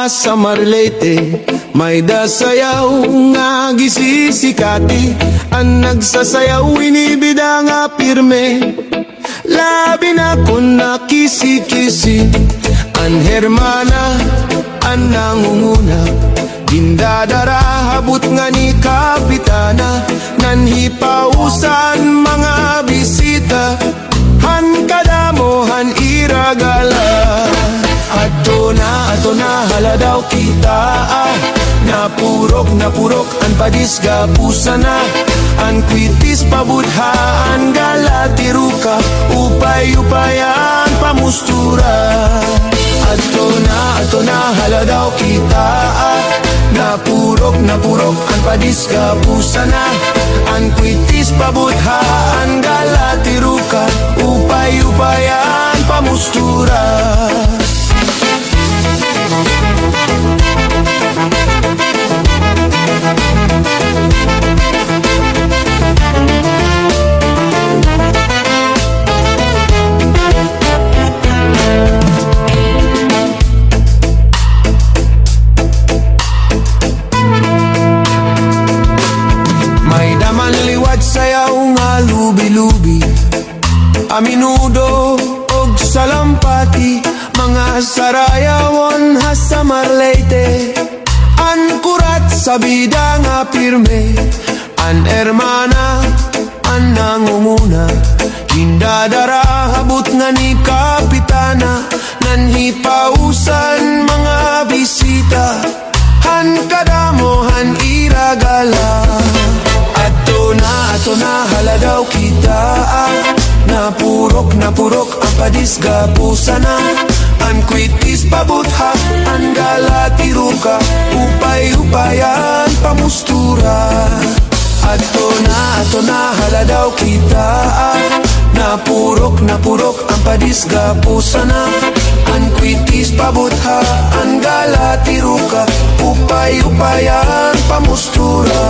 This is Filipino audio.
sa Marlete, may dasayaw nga gisisikati. Ang nagsasayaw inibida nga pirme, labi na kun nakisi-kisi. Ang hermana, ang nangunguna, dindadara habot nga ni kapitana. Nanhipausan mga bisita, han kadamohan iragala. Ato na haladaw kita, napurok ang padisga pusana. Ang kwitis pabudhaan galatiruka, upay-upayan pamustura. Ato na haladaw kita, napurok ang padisga pusana. Ang kwitis pabudhaan galatiruka, upay-upayan pamustura. Liwat sayaw nga lubi-lubi, aminudo og salampati. Mga sarayawon ha sa Marlete, an kurat sa bida nga pirme. An hermana, an nangunguna, hindadara habot nga ni kapitana. Nanhipausan mga bisita, han kadamohan iragala. Ato na haladaw kita, napurok ang padisga pusana. Ang kwitis pabutha, ang galatiruka, upay-upayan pamustura. Ato na haladaw kita, napurok ang padisga pusana. Ang kwitis pabutha, ang galatiruka, upay-upayan pamustura.